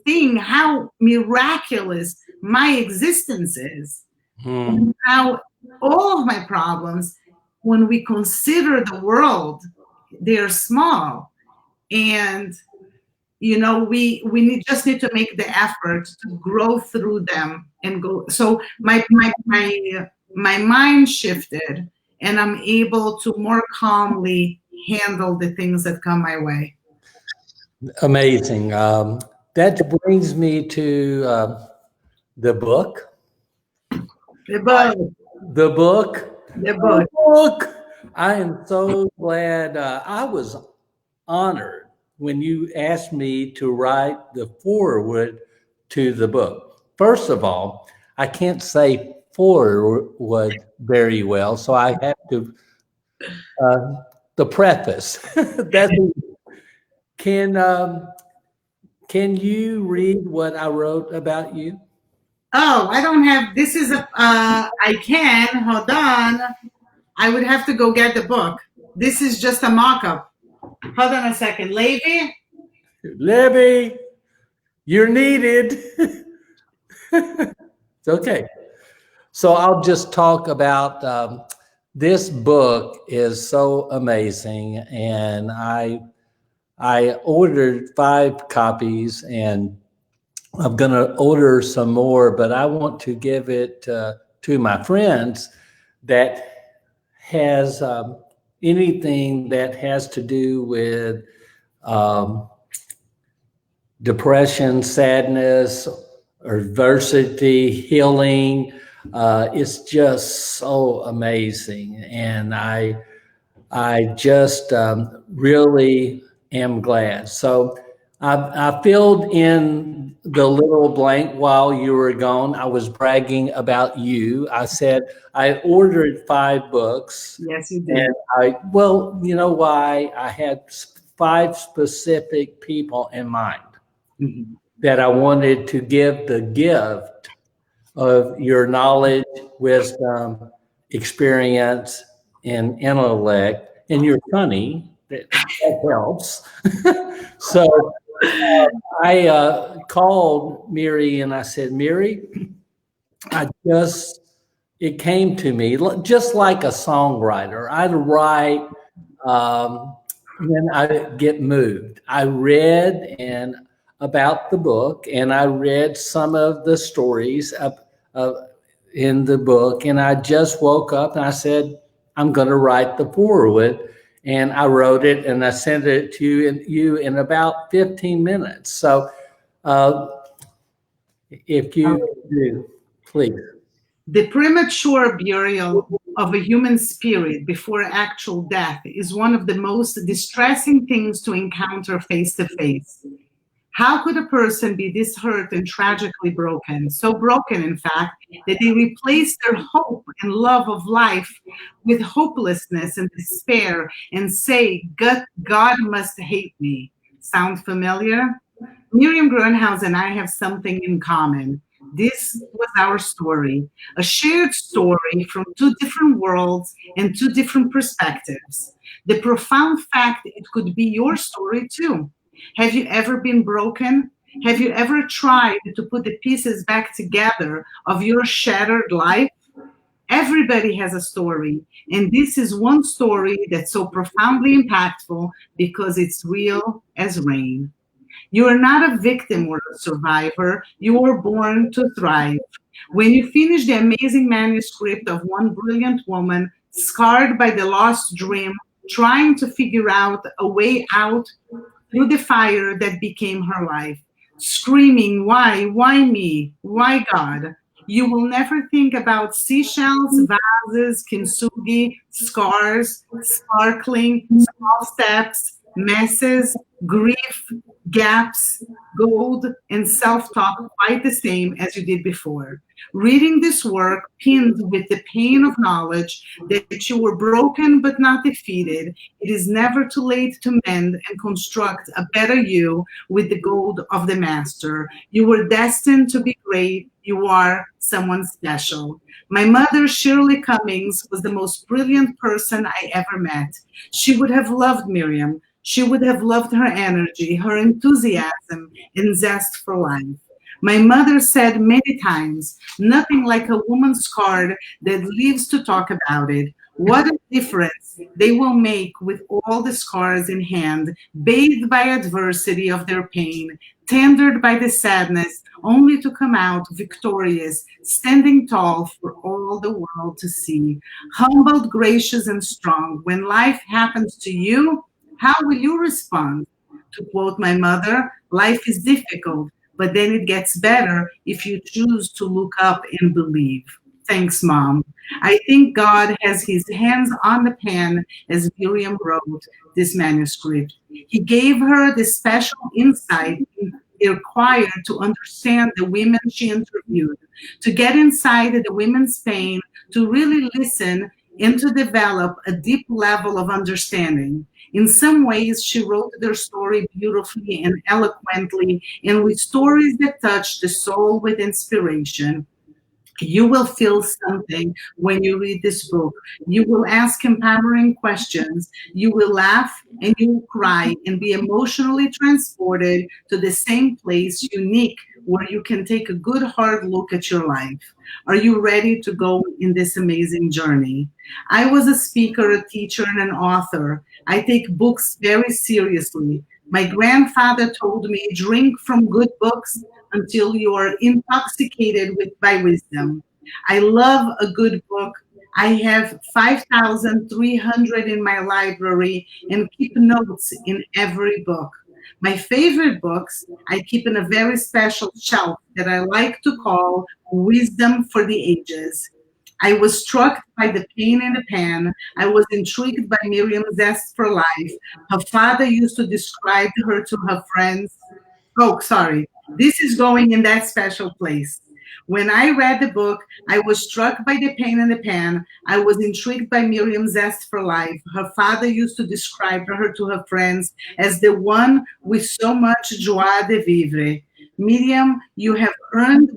seeing how miraculous my existence is. And how all of my problems, when we consider the world, they're small. And you know, we just need to make the effort to grow through them and go. So my mind shifted, and I'm able to more calmly handle the things that come my way. Amazing. That brings me to the book. The book. The book. The book. The book. I am so glad. I was honored when you asked me to write the foreword to the book. First of all, I can't say foreword very well, so I have to, the preface. Can you read what I wrote about you? Oh, I don't have, this is I can, hold on. I would have to go get the book. This is just a mock-up. Hold on a second. Levy, you're needed. It's okay. So I'll just talk about this book is so amazing, and I ordered 5 copies, and I'm going to order some more, but I want to give it to my friends that has anything that has to do with depression, sadness, adversity, healing. It's just so amazing. And I just really am glad. So I filled in the little blank while you were gone. I was bragging about you. I said I ordered 5 books. Yes, you did. And you know why? I had 5 specific people in mind that I wanted to give the gift of your knowledge, wisdom, experience, and intellect. And you're funny. That helps. So I called Miri and I said, Miri, it came to me just like a songwriter. I'd write, then I get moved. I read and about the book, and I read some of the stories in the book, and I just woke up and I said, I'm going to write the foreword. And I wrote it and I sent it to you in about 15 minutes. So uh, if you do, please. The premature burial of a human spirit before actual death is one of the most distressing things to encounter face to face. How could a person be this hurt and tragically broken? So broken, in fact, that they replace their hope and love of life with hopelessness and despair and say, God must hate me. Sound familiar? Miriam Grunhaus and I have something in common. This was our story, a shared story from two different worlds and two different perspectives. The profound fact it could be your story too. Have you ever been broken? Have you ever tried to put the pieces back together of your shattered life? Everybody has a story, and this is one story that's so profoundly impactful because it's real as rain. You are not a victim or a survivor. You were born to thrive. When you finish the amazing manuscript of one brilliant woman, scarred by the lost dream, trying to figure out a way out through the fire that became her life, screaming, why me? Why God? You will never think about seashells, vases, kintsugi, scars, sparkling, small steps, messes, grief, gaps, gold, and self-talk quite the same as you did before. Reading this work pinned with the pain of knowledge that you were broken but not defeated, it is never too late to mend and construct a better you with the gold of the master. You were destined to be great. You are someone special. My mother, Shirley Cummings, was the most brilliant person I ever met. She would have loved Miriam. She would have loved her energy, her enthusiasm, and zest for life. My mother said many times, nothing like a woman scarred that lives to talk about it. What a difference they will make with all the scars in hand, bathed by adversity of their pain, tendered by the sadness, only to come out victorious, standing tall for all the world to see. Humbled, gracious, and strong. When life happens to you, how will you respond? To quote my mother, life is difficult, but then it gets better if you choose to look up and believe. Thanks, Mom. I think God has his hands on the pen as Miriam wrote this manuscript. He gave her the special insight required to understand the women she interviewed, to get inside the women's pain, to really listen and to develop a deep level of understanding. In some ways, she wrote their story beautifully and eloquently, and with stories that touch the soul with inspiration. You will feel something when you read this book. You will ask empowering questions. You will laugh and you will cry and be emotionally transported to the same place unique where you can take a good hard look at your life. Are you ready to go in this amazing journey? I was a speaker, a teacher, and an author. I take books very seriously. My grandfather told me, drink from good books until you are intoxicated by wisdom. I love a good book. I have 5,300 in my library and keep notes in every book. My favorite books I keep in a very special shelf that I like to call Wisdom for the Ages. I was struck by the pain in the pan. I was intrigued by Miriam's zest for life. Her father used to describe her to her friends. Oh, sorry. This is going in that special place. When I read the book, I was struck by the pain in the pan. I was intrigued by Miriam's zest for life. Her father used to describe her to her friends as the one with so much joie de vivre. Miriam, you have earned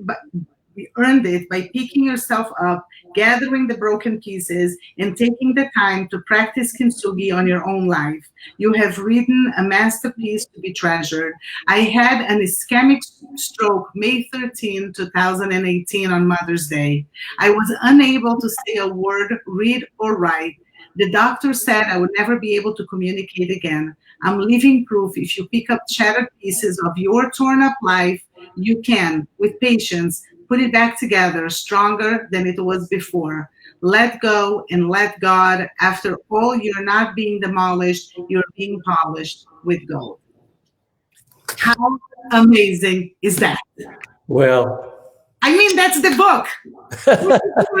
it by picking yourself up, gathering the broken pieces, and taking the time to practice kintsugi on your own life. You have written a masterpiece to be treasured. I had an ischemic stroke May 13, 2018 on Mother's Day. I was unable to say a word, read, or write. The doctor said I would never be able to communicate again. I'm living proof. If you pick up shattered pieces of your torn up life, you can, with patience, put it back together stronger than it was before. Let go and let God. After all, you're not being demolished, you're being polished with gold. How amazing is that? Well, I mean, that's the book.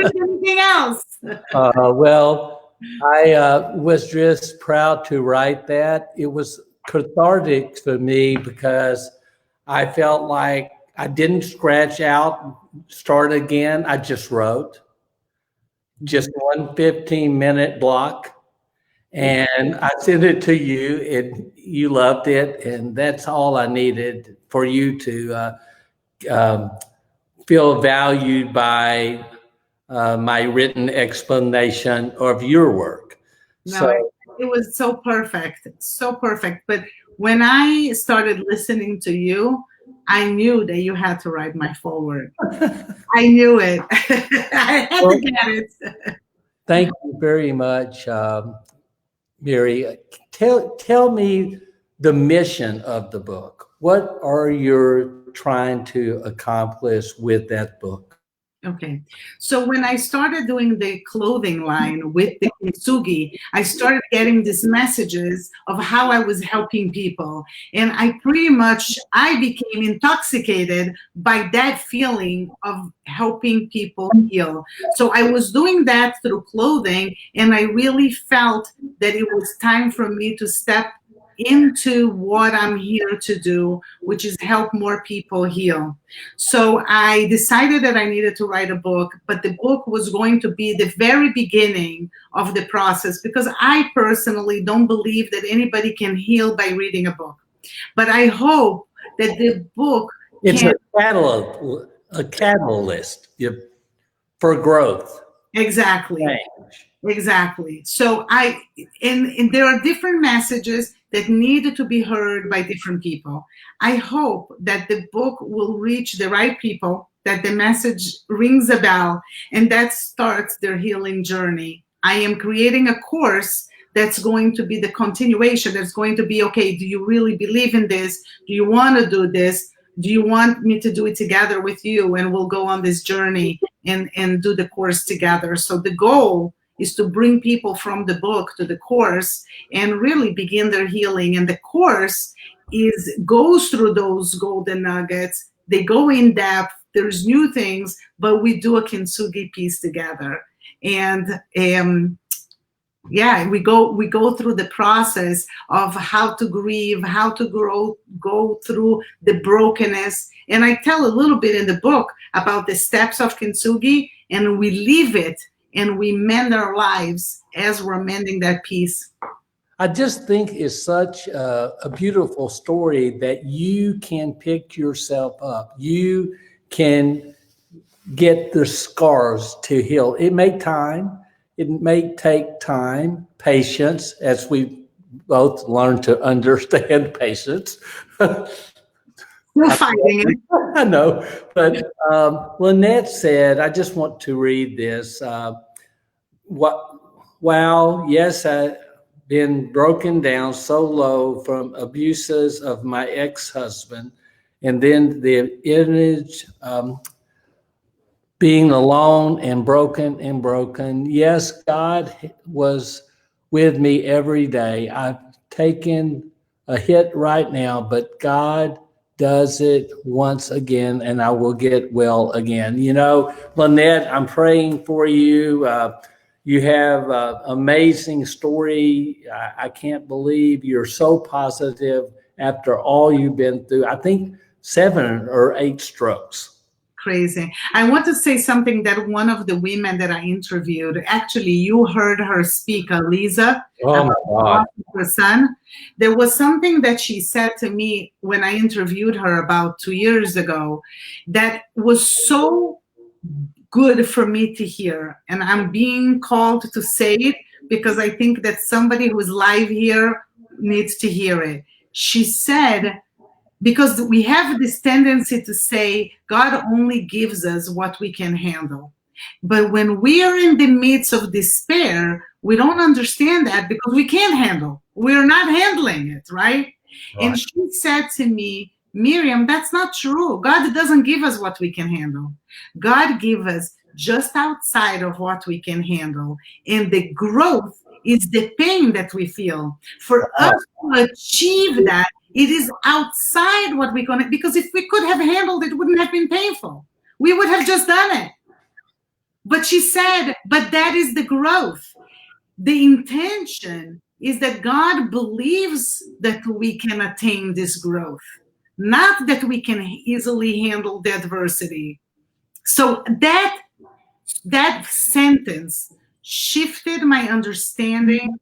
Anything else? well, I was just proud to write that. It was cathartic for me because I felt like I didn't scratch out, start again. I just wrote just one 15-minute block, and I sent it to you, and you loved it, and that's all I needed for you to feel valued by my written explanation of your work. No, So it was so perfect, so perfect. But when I started listening to you, I knew that you had to write my foreword. I knew it. I had to get it. thank you very much, Mary. Tell me the mission of the book. What are you trying to accomplish with that book? Okay. So when I started doing the clothing line with the kintsugi, I started getting these messages of how I was helping people. And I became intoxicated by that feeling of helping people heal. So I was doing that through clothing, and I really felt that it was time for me to step into what I'm here to do, which is help more people heal. So I decided that I needed to write a book, but the book was going to be the very beginning of the process, because I personally don't believe that anybody can heal by reading a book. But I hope that the book It's can... a catalyst for growth. Exactly. Change. Exactly. So and there are different messages that needed to be heard by different people. I hope that the book will reach the right people, that the message rings a bell, and that starts their healing journey. I am creating a course that's going to be the continuation, that's going to be, okay, do you really believe in this? Do you want to do this? Do you want me to do it together with you? And we'll go on this journey and do the course together. So the goal is to bring people from the book to the course and really begin their healing. And the course goes through those golden nuggets. They go in depth. There's new things, but we do a kintsugi piece together. And we go through the process of how to grieve, how to go through the brokenness. And I tell a little bit in the book about the steps of kintsugi, and we leave it and we mend our lives as we're mending that piece. I just think it's such a beautiful story that you can pick yourself up. You can get the scars to heal. It may take time, patience, as we both learn to understand patience. We're fighting it. I know, but Lynette said, I just want to read this. Wow, yes, I've been broken down so low from abuses of my ex-husband, and then the image being alone and broken. Yes, God was with me every day. I've taken a hit right now, but God does it once again, and I will get well again. You know, Lynette, I'm praying for you. You have an amazing story. I can't believe you're so positive after all you've been through. I think 7 or 8 strokes. Crazy. I want to say something that one of the women that I interviewed, actually, you heard her speak, Lisa, Oh my God. Her son. There was something that she said to me when I interviewed her about 2 years ago that was so good for me to hear. And I'm being called to say it because I think that somebody who's live here needs to hear it. She said, because we have this tendency to say God only gives us what we can handle. But when we are in the midst of despair, we don't understand that because we can't handle. we're not handling it, right? Right. And she said to me, Miriam, that's not true. God doesn't give us what we can handle. God gives us just outside of what we can handle. And the growth is the pain that we feel. For us to achieve that, it is outside what we can, because if we could have handled it, it wouldn't have been painful. We would have just done it. But she said, but that is the growth. The intention is that God believes that we can attain this growth, not that we can easily handle the adversity. So that sentence shifted my understanding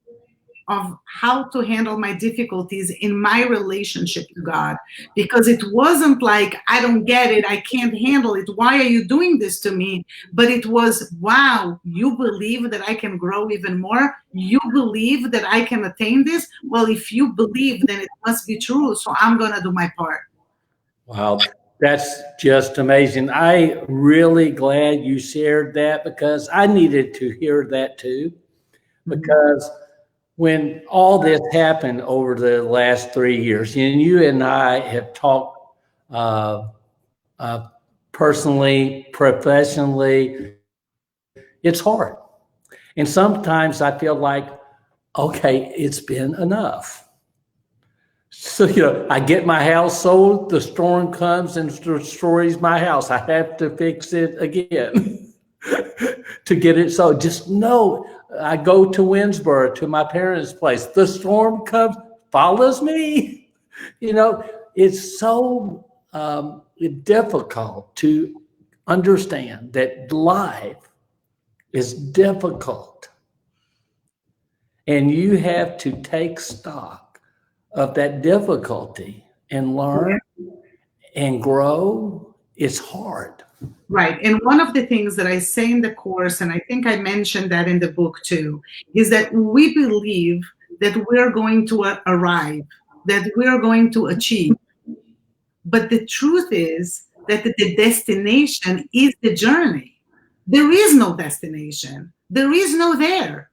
of how to handle my difficulties in my relationship to God, because it wasn't like, I don't get it, I can't handle it, why are you doing this to me? But it was, wow, you believe that I can grow even more? You believe that I can attain this? Well, if you believe, then it must be true, so I'm going to do my part. Wow, that's just amazing. I really glad you shared that, because I needed to hear that too. Because when all this happened over the last 3 years, and you and I have talked personally, professionally, it's hard. And sometimes I feel like, okay, it's been enough. So, I get my house sold, the storm comes and destroys my house. I have to fix it again to get it sold. Just know, I go to Winsboro, to my parents' place. The storm comes, follows me. It's so difficult to understand that life is difficult. And you have to take stock of that difficulty and learn and grow. It's hard. Right. And one of the things that I say in the course, and I think I mentioned that in the book too, is that we believe that we're going to arrive, that we're going to achieve. But the truth is that the destination is the journey. There is no destination. There is no there.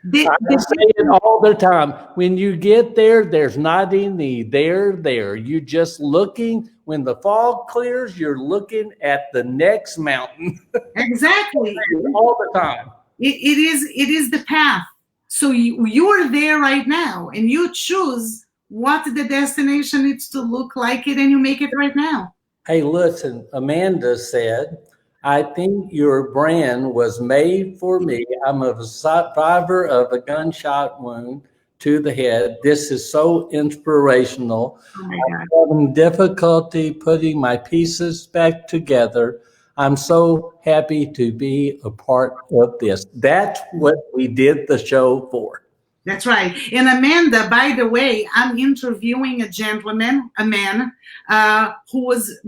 I say it all the time. When you get there, there's not any there. You're just looking. When the fog clears, you're looking at the next mountain. Exactly. All the time. It is the path. So you are there right now, and you choose what the destination needs to look like it, and you make it right now. Hey, listen, Amanda said, I think your brand was made for me. I'm a survivor of a gunshot wound to the head. This is so inspirational. Oh my God. I'm having difficulty putting my pieces back together. I'm so happy to be a part of this. That's what we did the show for. That's right. And Amanda, by the way, I'm interviewing a man who was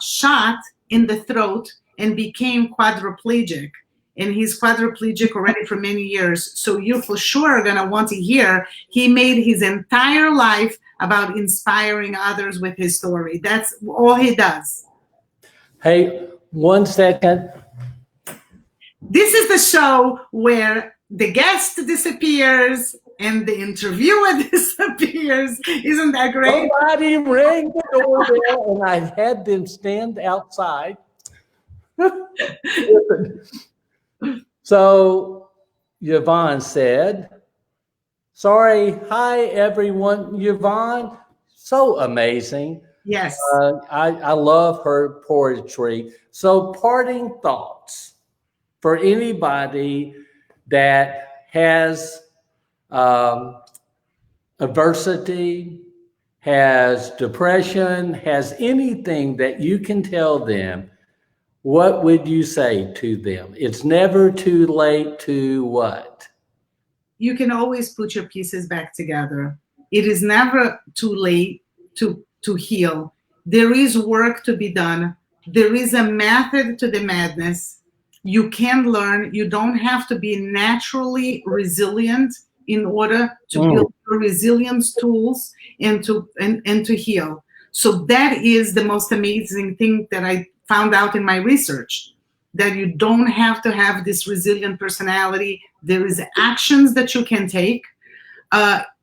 shot in the throat and became quadriplegic. And he's quadriplegic already for many years. So you for sure are going to want to hear. He made his entire life about inspiring others with his story. That's all he does. Hey, 1 second. This is the show where the guest disappears and the interviewer disappears. Isn't that great? Somebody rang the doorbell and I had them stand outside. So Yvonne said, sorry, hi everyone. Yvonne, so amazing. Yes. I love her poetry. So parting thoughts for anybody that has adversity, has depression, has anything that you can tell them, what would you say to them? It's never too late to what? You can always put your pieces back together. It is never too late to heal. There is work to be done. There is a method to the madness. You can learn. You don't have to be naturally resilient in order to build your resilience tools and to heal. So that is the most amazing thing that I found out in my research, that you don't have to have this resilient personality. There is actions that you can take.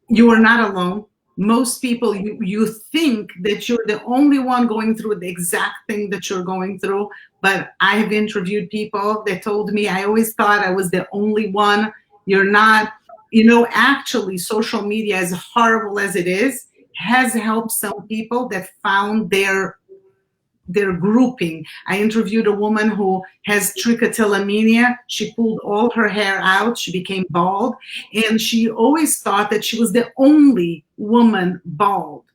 you are not alone. Most people, you think that you're the only one going through the exact thing that you're going through. But I have interviewed people that told me, I always thought I was the only one. You're not. Actually, social media, as horrible as it is, has helped some people that found their grouping. I interviewed a woman who has trichotillomania. She pulled all her hair out. She became bald. And she always thought that she was the only woman bald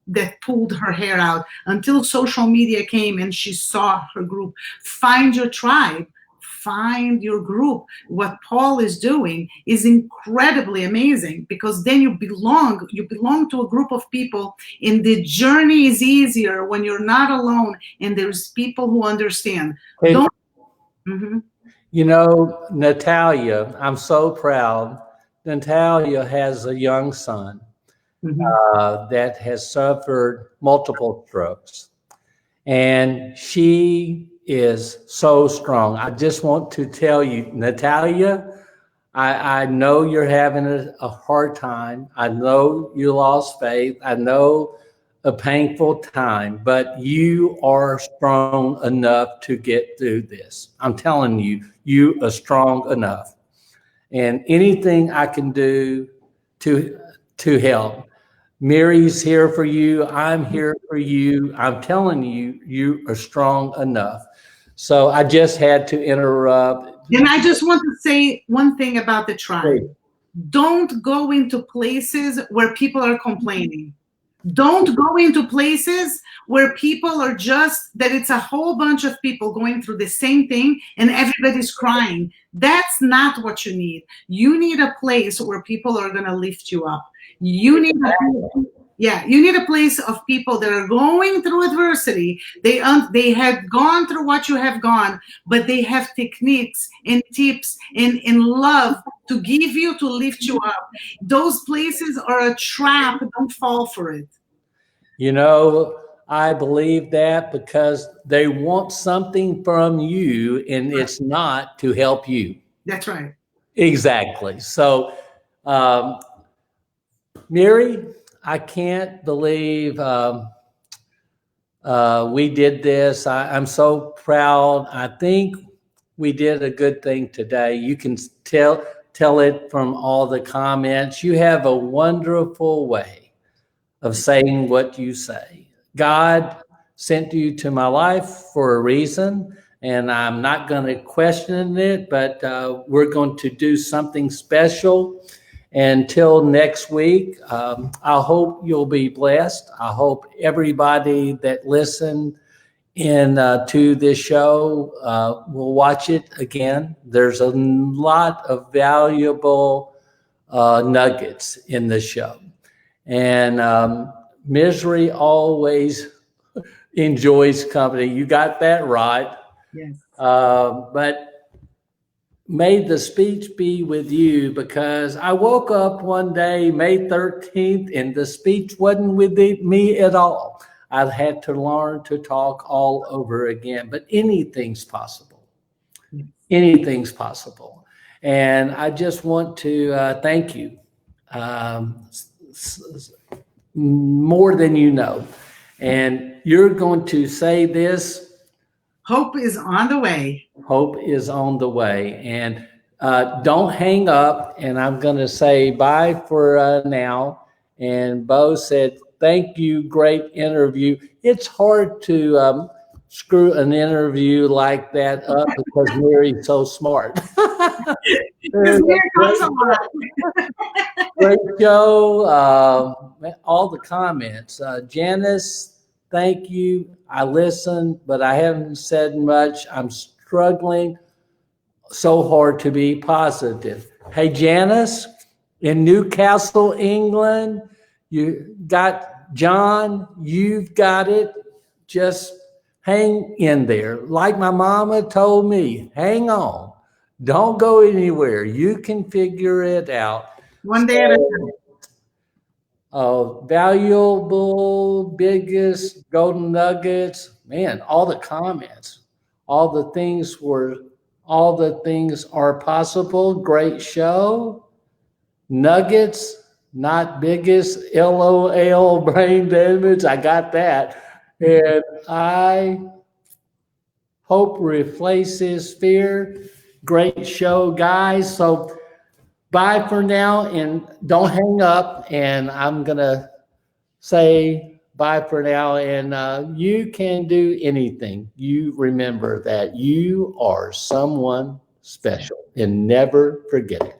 that pulled her hair out, until social media came and she saw her group. Find your tribe. Find your group. What Paul is doing is incredibly amazing, because then you belong to a group of people, and the journey is easier when you're not alone and there's people who understand. Hey, Don't. Mhm. Natalia, I'm so proud. Natalia has a young son that has suffered multiple strokes, and she is so strong. I just want to tell you, Natalia, I know you're having a hard time. I know you lost faith. I know a painful time, but you are strong enough to get through this. I'm telling you, you are strong enough. And anything I can do to help. Mary's here for you. I'm here for you. I'm telling you, you are strong enough. So I just had to interrupt. And I just want to say one thing about the tribe. Don't go into places where people are complaining. Don't go into places where people are that it's a whole bunch of people going through the same thing and everybody's crying. That's not what you need. You need a place where people are going to lift you up. You need a place of people that are going through adversity. They have gone through what you have gone, but they have techniques and tips and love to give you, to lift you up. Those places are a trap. Don't fall for it. I believe that because they want something from you, and it's not to help you. That's right. Exactly. So, Mary, I can't believe we did this. I'm so proud. I think we did a good thing today. You can tell it from all the comments. You have a wonderful way of saying what you say. God sent you to my life for a reason, and I'm not going to question it, but we're going to do something special. Until next week, I hope you'll be blessed. I hope everybody that listened to this show will watch it again. There's a lot of valuable nuggets in the show. And misery always enjoys company. You got that right. Yes. But may the speech be with you, because I woke up one day, May 13th, and the speech wasn't with me at all. I had to learn to talk all over again, but anything's possible. Anything's possible. And I just want to thank you more than you know. And you're going to say this. Hope is on the way. Hope is on the way. And don't hang up. And I'm going to say bye for now. And Bo said, thank you. Great interview. It's hard to screw an interview like that up because Mary's so smart. Because Mary talks a lot. Great show. All the comments. Janice, thank you. I listened, but I haven't said much. I'm struggling so hard to be positive. Hey, Janice, in Newcastle, England, you got John, you've got it. Just hang in there. Like my mama told me, hang on. Don't go anywhere. You can figure it out. One day at a time. Valuable, biggest golden nuggets, man, all the comments, all the things are possible. Great show. Nuggets, not biggest, LOL, brain damage. I got that. And I hope replaces fear. Great show, guys. So bye for now, and don't hang up. And I'm going to say bye for now. And you can do anything. You remember that you are someone special and never forget it.